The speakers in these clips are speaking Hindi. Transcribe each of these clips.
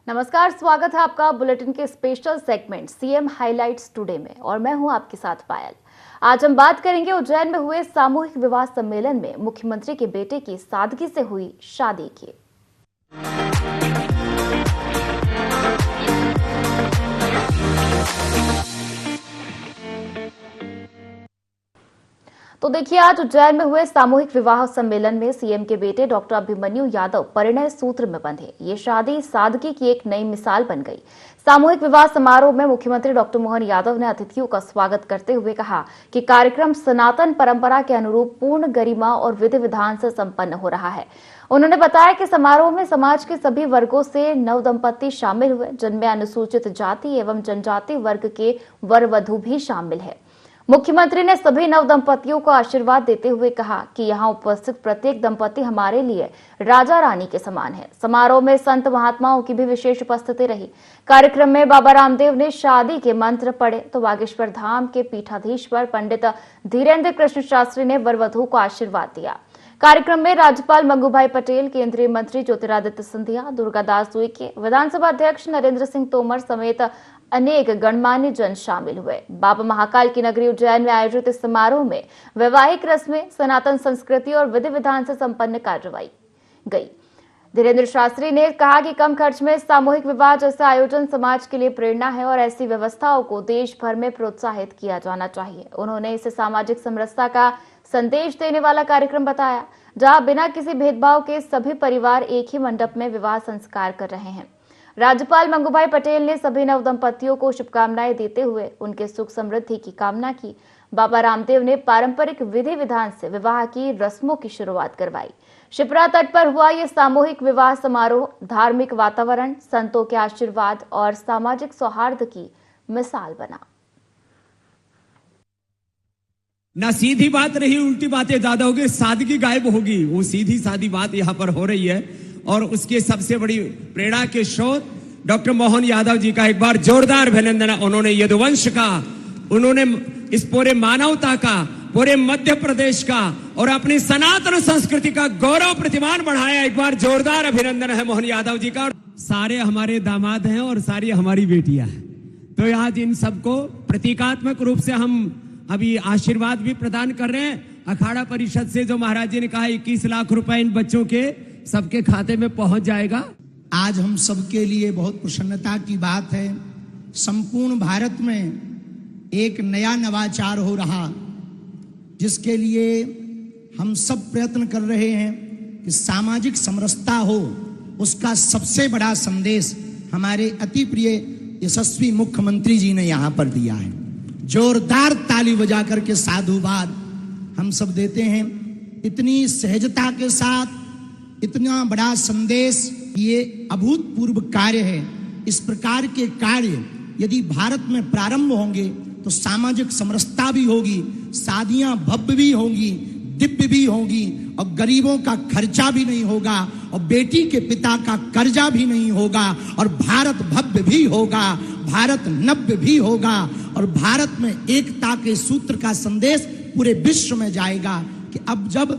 नमस्कार, स्वागत है आपका बुलेटिन के special segment CM highlights today में और मैं हूं आपके साथ पायल। आज हम बात करेंगे उज्जैन में हुए सामूहिक विवाह सम्मेलन में मुख्यमंत्री के बेटे की सादगी से हुई शादी की। तो देखिए, आज उज्जैन में हुए सामूहिक विवाह सम्मेलन में सीएम के बेटे डॉक्टर अभिमन्यु यादव परिणय सूत्र में बंधे। ये शादी सादगी की एक नई मिसाल बन गई। सामूहिक विवाह समारोह में मुख्यमंत्री डॉक्टर मोहन यादव ने अतिथियों का स्वागत करते हुए कहा कि कार्यक्रम सनातन परंपरा के अनुरूप पूर्ण गरिमा और विधि विधान से संपन्न हो रहा है। उन्होंने बताया कि समारोह में समाज के सभी वर्गों से नवदंपति शामिल हुए, जिनमें अनुसूचित जाति एवं जनजाति वर्ग के वर वधू भी शामिल है। मुख्यमंत्री ने सभी नवदंपतियों को आशीर्वाद देते हुए कहा कि यहाँ उपस्थित प्रत्येक दंपति हमारे लिए राजा रानी के समान है। समारोह में संत महात्माओं की भी विशेष उपस्थिति रही। कार्यक्रम में बाबा रामदेव ने शादी के मंत्र पढ़े तो बागेश्वर धाम के पीठाधीश्वर पंडित धीरेन्द्र कृष्ण शास्त्री ने वर वधू को आशीर्वाद दिया। कार्यक्रम में राज्यपाल मंगूभाई पटेल, केंद्रीय मंत्री ज्योतिरादित्य सिंधिया, दुर्गादास उइके, विधानसभा अध्यक्ष नरेंद्र सिंह तोमर समेत अनेक गणमान्य जन शामिल हुए। बाबा महाकाल की नगरी उज्जैन में आयोजित इस समारोह में वैवाहिक रस्में सनातन संस्कृति और विधि विधान से संपन्न करवाई गई। धीरेन्द्र शास्त्री ने कहा कि कम खर्च में सामूहिक विवाह जैसा आयोजन समाज के लिए प्रेरणा है और ऐसी व्यवस्थाओं को देश भर में प्रोत्साहित किया जाना चाहिए। उन्होंने इसे सामाजिक समरसता का संदेश देने वाला कार्यक्रम बताया, जहां बिना किसी भेदभाव के सभी परिवार एक ही मंडप में विवाह संस्कार कर रहे हैं। राज्यपाल मंगूभाई पटेल ने सभी नवदंपतियों को शुभकामनाएं देते हुए उनके सुख समृद्धि की कामना की। बाबा रामदेव ने पारंपरिक विधि विधान से विवाह की रस्मों की शुरुआत करवाई। शिप्रा तट पर हुआ ये सामूहिक विवाह समारोह धार्मिक वातावरण, संतों के आशीर्वाद और सामाजिक सौहार्द की मिसाल बना। ना सीधी बात रही, उल्टी बातें ज्यादा होगी, सादगी गायब होगी। वो सीधी सादी बात यहाँ पर हो रही है और उसकी सबसे बड़ी प्रेरणा के स्रोत डॉक्टर मोहन यादव जी का एक बार जोरदार अभिनंदन। उन्होंने यदुवंश का, उन्होंने इस पूरे मानवता का, पूरे मध्य प्रदेश का और अपनी सनातन संस्कृति का गौरव प्रतिमान बढ़ाया। एक बार जोरदार अभिनंदन है मोहन यादव जी का। सारे हमारे दामाद हैं और सारी हमारी बेटियां हैं, तो आज इन सबको प्रतीकात्मक रूप से हम अभी आशीर्वाद भी प्रदान कर रहे हैं। अखाड़ा परिषद से जो महाराज जी ने कहा 21 लाख रुपए इन बच्चों के सबके खाते में पहुंच जाएगा। आज हम सबके लिए बहुत प्रसन्नता की बात है। संपूर्ण भारत में एक नया नवाचार हो रहा, जिसके लिए हम सब प्रयत्न कर रहे हैं कि सामाजिक समरसता हो। उसका सबसे बड़ा संदेश हमारे अति प्रिय यशस्वी मुख्यमंत्री जी ने यहाँ पर दिया है। जोरदार ताली बजा करके साधुवाद हम सब देते हैं। इतनी सहजता के साथ इतना बड़ा संदेश, ये अभूतपूर्व कार्य है। इस प्रकार के कार्य यदि भारत में प्रारंभ होंगे तो सामाजिक समरसता भी होगी, शादियां भव्य भी होंगी, दिव्य भी होंगी और गरीबों का खर्चा भी नहीं होगा और बेटी के पिता का कर्जा भी नहीं होगा और भारत भव्य भी होगा, भारत नव्य भी होगा और भारत में एकता के सूत्र का संदेश पूरे विश्व में जाएगा कि अब जब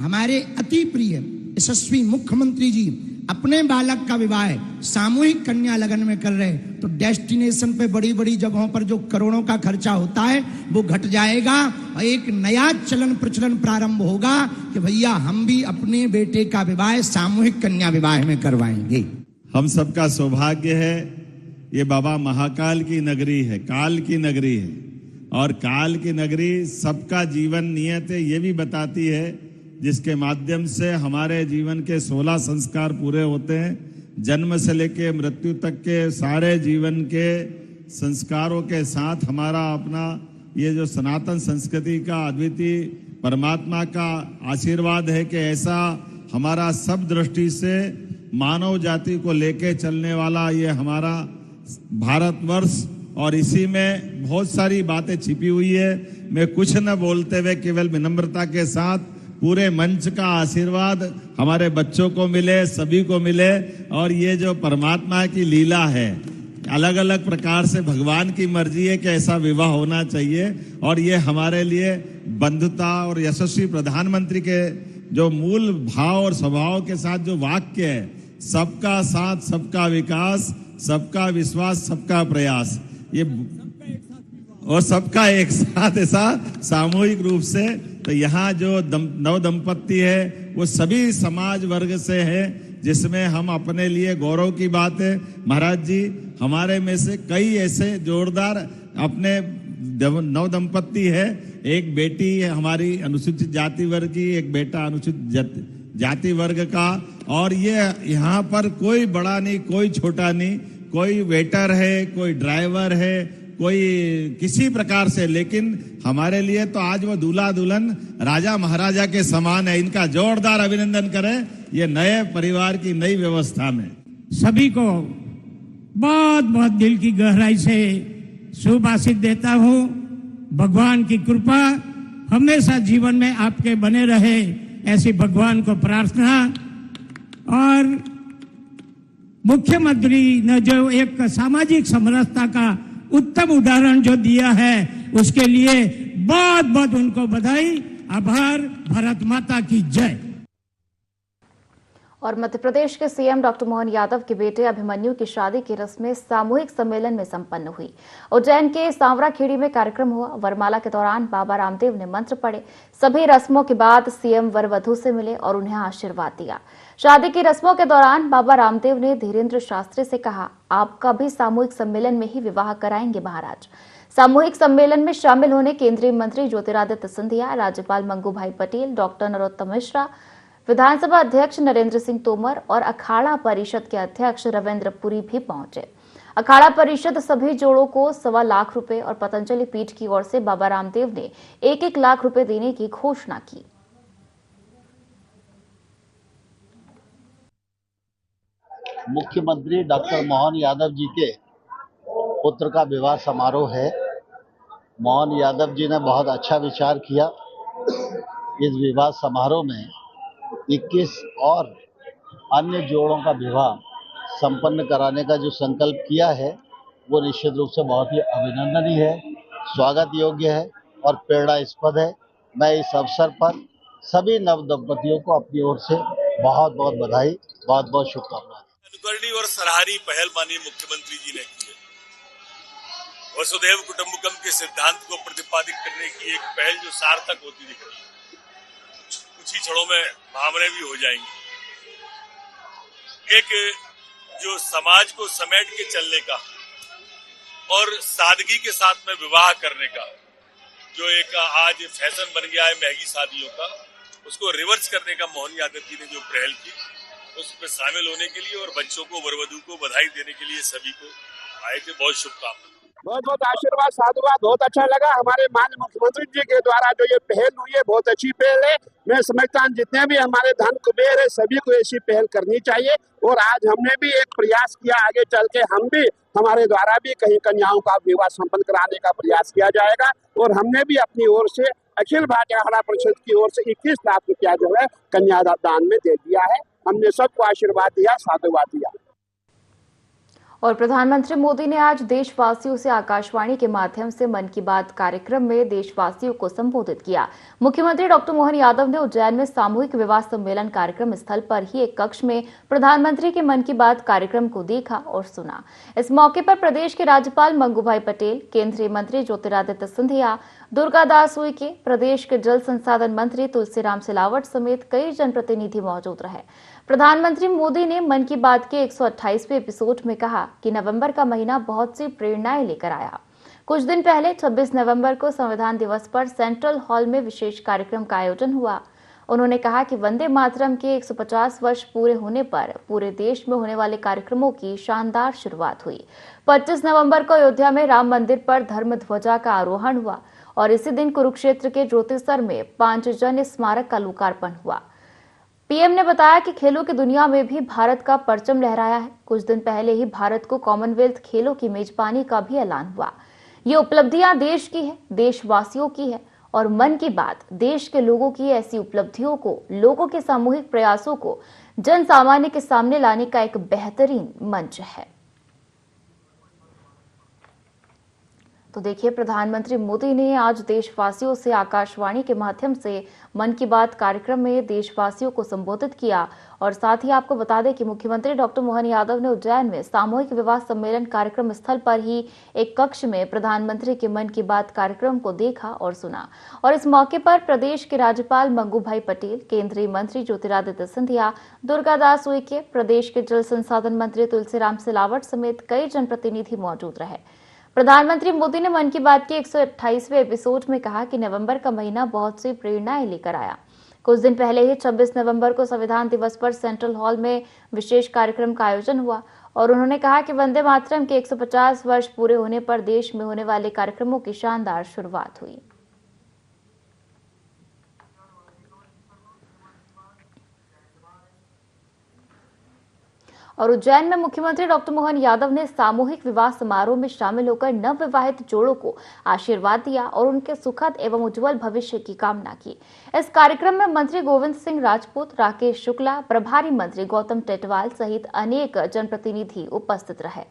हमारे अति प्रिय यशस्वी मुख्यमंत्री जी अपने बालक का विवाह सामूहिक कन्या लगन में कर रहे, तो डेस्टिनेशन पे बड़ी बड़ी जगहों पर जो करोड़ों का खर्चा होता है वो घट जाएगा और एक नया चलन प्रचलन प्रारंभ होगा कि भैया हम भी अपने बेटे का विवाह सामूहिक कन्या विवाह में करवाएंगे। हम सबका सौभाग्य है, ये बाबा महाकाल की नगरी है, काल की नगरी है और काल की नगरी सबका जीवन नियत है ये भी बताती है, जिसके माध्यम से हमारे जीवन के 16 संस्कार पूरे होते हैं। जन्म से लेके मृत्यु तक के सारे जीवन के संस्कारों के साथ हमारा अपना ये जो सनातन संस्कृति का अद्वितीय परमात्मा का आशीर्वाद है कि ऐसा हमारा सब दृष्टि से मानव जाति को लेके चलने वाला ये हमारा भारतवर्ष, और इसी में बहुत सारी बातें छिपी हुई है। मैं कुछ न बोलते हुए केवल विनम्रता के साथ पूरे मंच का आशीर्वाद हमारे बच्चों को मिले, सभी को मिले। और ये जो परमात्मा की लीला है, अलग अलग प्रकार से भगवान की मर्जी है कि ऐसा विवाह होना चाहिए और ये हमारे लिए बंधुता और यशस्वी प्रधानमंत्री के जो मूल भाव और स्वभाव के साथ जो वाक्य है, सबका साथ, सबका विकास, सबका विश्वास, सबका प्रयास, ये और सबका एक साथ ऐसा सामूहिक रूप से। तो यहाँ जो नव दंपत्ति है वो सभी समाज वर्ग से है, जिसमें हम अपने लिए गौरव की बात है। महाराज जी, हमारे में से कई ऐसे जोरदार अपने नव दंपत्ति है। एक बेटी है हमारी अनुसूचित जाति वर्ग की, एक बेटा अनुसूचित जाति वर्ग का। और ये यहाँ पर कोई बड़ा नहीं, कोई छोटा नहीं, कोई वेटर है, कोई ड्राइवर है, कोई किसी प्रकार से, लेकिन हमारे लिए तो आज वो दूल्हा दुल्हन राजा महाराजा के समान है। इनका जोरदार अभिनंदन करें ये नए परिवार की नई व्यवस्था में। सभी को बहुत बहुत दिल की गहराई से शुभ आशीष देता हूँ। भगवान की कृपा हमेशा जीवन में आपके बने रहे, ऐसी भगवान को प्रार्थना। और मुख्यमंत्री ने जो एक सामाजिक समरसता का उत्तम उदाहरण जो दिया है, उसके लिए बहुत बहुत उनको बधाई, आभार। भारत माता की जय। और मध्य प्रदेश के सीएम डॉक्टर मोहन यादव के बेटे अभिमन्यु की शादी की रस्में सामूहिक सम्मेलन में संपन्न हुई। उज्जैन के सांवराखेड़ी में कार्यक्रम हुआ। वरमाला के दौरान बाबा रामदेव ने मंत्र पढ़े। सभी रस्मों के बाद सीएम वर वधू से मिले और उन्हें आशीर्वाद दिया। शादी की रस्मों के दौरान बाबा रामदेव ने धीरेन्द्र शास्त्री से कहा, आपका भी सामूहिक सम्मेलन में ही विवाह कराएंगे महाराज। सामूहिक सम्मेलन में शामिल होने केंद्रीय मंत्री ज्योतिरादित्य सिंधिया, राज्यपाल मंगू भाई पटेल, डॉक्टर नरोत्तम मिश्रा, विधानसभा अध्यक्ष नरेंद्र सिंह तोमर और अखाड़ा परिषद के अध्यक्ष रविंद्र पुरी भी पहुंचे। अखाड़ा परिषद सभी जोड़ों को 1.25 लाख रुपए और पतंजलि पीठ की ओर से बाबा रामदेव ने 1-1 लाख रुपए देने की घोषणा की। मुख्यमंत्री डॉक्टर मोहन यादव जी के पुत्र का विवाह समारोह है। मोहन यादव जी ने बहुत अच्छा विचार किया। इस विवाह समारोह में 21 और अन्य जोड़ों का विवाह संपन्न कराने का जो संकल्प किया है, वो निश्चित रूप से बहुत ही अभिनंदनीय है, स्वागत योग्य है और प्रेरणास्पद है। मैं इस अवसर पर सभी नव दंपतियों को अपनी ओर से बहुत बहुत बधाई, बहुत बहुत शुभकामनाएं। अनुकरणीय और सराहनीय पहल माननीय मुख्यमंत्री जी ने की है। वसुधैव कुटुंबकम के सिद्धांत को प्रतिपादित करने की एक पहल जो सार्थक होती दिख रही है। कुछ ही क्षणों में भावनाएं भी हो जाएंगी। एक जो समाज को समेट के चलने का और सादगी के साथ में विवाह करने का जो एक आज फैशन बन गया है महंगी शादियों का, उसको रिवर्स करने का मोहन यादव जी ने जो पहल की, उसमें शामिल होने के लिए और बच्चों को वर वधू को बधाई देने के लिए सभी को आए थे। बहुत शुभकामनाएं। बहुत बहुत आशीर्वाद, साधुवाद। बहुत अच्छा लगा। हमारे माननीय मुख्यमंत्री जी के द्वारा जो ये पहल हुई है, बहुत अच्छी पहल है। मैं समझता हूँ जितने भी हमारे धन कुबेर है, सभी को ऐसी पहल करनी चाहिए। और आज हमने भी एक प्रयास किया, आगे चल के हम भी हमारे द्वारा भी कहीं कन्याओं का विवाह संपन्न कराने का प्रयास किया जाएगा। और हमने भी अपनी ओर से अखिल भारतीय अखाड़ा परिषद की ओर से 21 लाख रुपया जो है कन्यादान में दे दिया है। हमने सबको आशीर्वाद दिया, साधुवाद दिया। और प्रधानमंत्री मोदी ने आज देशवासियों से आकाशवाणी के माध्यम से मन की बात कार्यक्रम में देशवासियों को संबोधित किया। मुख्यमंत्री डॉक्टर मोहन यादव ने उज्जैन में सामूहिक विवाह सम्मेलन कार्यक्रम स्थल पर ही एक कक्ष में प्रधानमंत्री के मन की बात कार्यक्रम को देखा और सुना। इस मौके पर प्रदेश के राज्यपाल मंगू भाई पटेल, केंद्रीय मंत्री ज्योतिरादित्य सिंधिया, दुर्गादास उइके, प्रदेश के जल संसाधन मंत्री तुलसीराम सिलावट समेत कई जनप्रतिनिधि मौजूद रहे। प्रधानमंत्री मोदी ने मन की बात के 128वें एपिसोड में कहा कि नवंबर का महीना बहुत सी प्रेरणाएं लेकर आया। कुछ दिन पहले 26 नवंबर को संविधान दिवस पर सेंट्रल हॉल में विशेष कार्यक्रम का आयोजन हुआ। उन्होंने कहा कि वंदे मातरम के 150 वर्ष पूरे होने पर पूरे देश में होने वाले कार्यक्रमों की शानदार शुरुआत हुई। 25 नवंबर को अयोध्या में राम मंदिर पर धर्म ध्वजा का आरोहण हुआ और इसी दिन कुरुक्षेत्र के ज्योतिसर में पांचजन्य स्मारक का लोकार्पण हुआ। पीएम ने बताया कि खेलों की दुनिया में भी भारत का परचम लहराया है। कुछ दिन पहले ही भारत को कॉमनवेल्थ खेलों की मेजबानी का भी ऐलान हुआ। ये उपलब्धियां देश की है, देशवासियों की है और मन की बात देश के लोगों की ऐसी उपलब्धियों को, लोगों के सामूहिक प्रयासों को जन सामान्य के सामने लाने का एक बेहतरीन मंच है। तो देखिए, प्रधानमंत्री मोदी ने आज देशवासियों से आकाशवाणी के माध्यम से मन की बात कार्यक्रम में देशवासियों को संबोधित किया। और साथ ही आपको बता दें कि मुख्यमंत्री डॉक्टर मोहन यादव ने उज्जैन में सामूहिक विवाह सम्मेलन कार्यक्रम स्थल पर ही एक कक्ष में प्रधानमंत्री के मन की बात कार्यक्रम को देखा और सुना। और इस मौके पर प्रदेश के राज्यपाल मंगू भाई पटेल, केंद्रीय मंत्री ज्योतिरादित्य सिंधिया, दुर्गादास उइके, प्रदेश के जल संसाधन मंत्री तुलसीराम सिलावट समेत कई जनप्रतिनिधि मौजूद रहे। प्रधानमंत्री मोदी ने मन की बात के 128वें एपिसोड में कहा कि नवंबर का महीना बहुत सी प्रेरणाएं लेकर आया। कुछ दिन पहले ही 26 नवंबर को संविधान दिवस पर सेंट्रल हॉल में विशेष कार्यक्रम का आयोजन हुआ और उन्होंने कहा कि वंदे मातरम के 150 वर्ष पूरे होने पर देश में होने वाले कार्यक्रमों की शानदार शुरुआत हुई। और उज्जैन में मुख्यमंत्री डॉक्टर मोहन यादव ने सामूहिक विवाह समारोह में शामिल होकर नवविवाहित जोड़ों को आशीर्वाद दिया और उनके सुखद एवं उज्जवल भविष्य की कामना की। इस कार्यक्रम में मंत्री गोविंद सिंह राजपूत, राकेश शुक्ला, प्रभारी मंत्री गौतम टेटवाल सहित अनेक जनप्रतिनिधि उपस्थित रहे।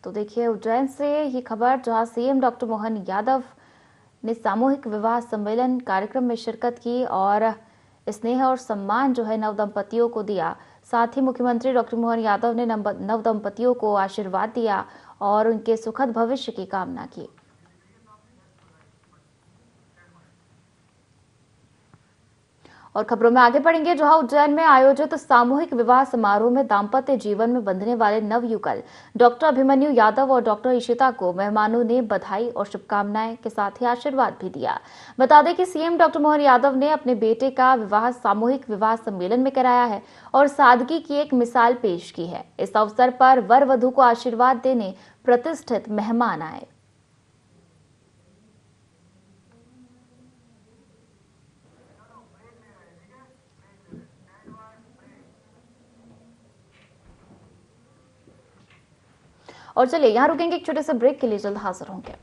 तो देखिए, उज्जैन से ये खबर, जहां सीएम डॉक्टर मोहन यादव ने सामूहिक विवाह सम्मेलन कार्यक्रम में शिरकत की और स्नेह और सम्मान जो है नव दंपतियों को दिया। साथ ही मुख्यमंत्री डॉक्टर मोहन यादव ने नव दंपतियों को आशीर्वाद दिया और उनके सुखद भविष्य की कामना की। और खबरों में आगे बढ़ेंगे, जहां उज्जैन में आयोजित सामूहिक विवाह समारोह में दाम्पत्य जीवन में बंधने वाले नवयुगल डॉक्टर अभिमन्यु यादव और डॉक्टर इशिता को मेहमानों ने बधाई और शुभकामनाएं के साथ ही आशीर्वाद भी दिया। बता दें कि सीएम डॉक्टर मोहन यादव ने अपने बेटे का विवाह सामूहिक विवाह सम्मेलन में कराया है और सादगी की एक मिसाल पेश की है। इस अवसर पर वर वधू को आशीर्वाद देने प्रतिष्ठित मेहमान आए। और चलिए, यहाँ रुकेंगे एक छोटे से ब्रेक के लिए, जल्द हाजिर होंगे।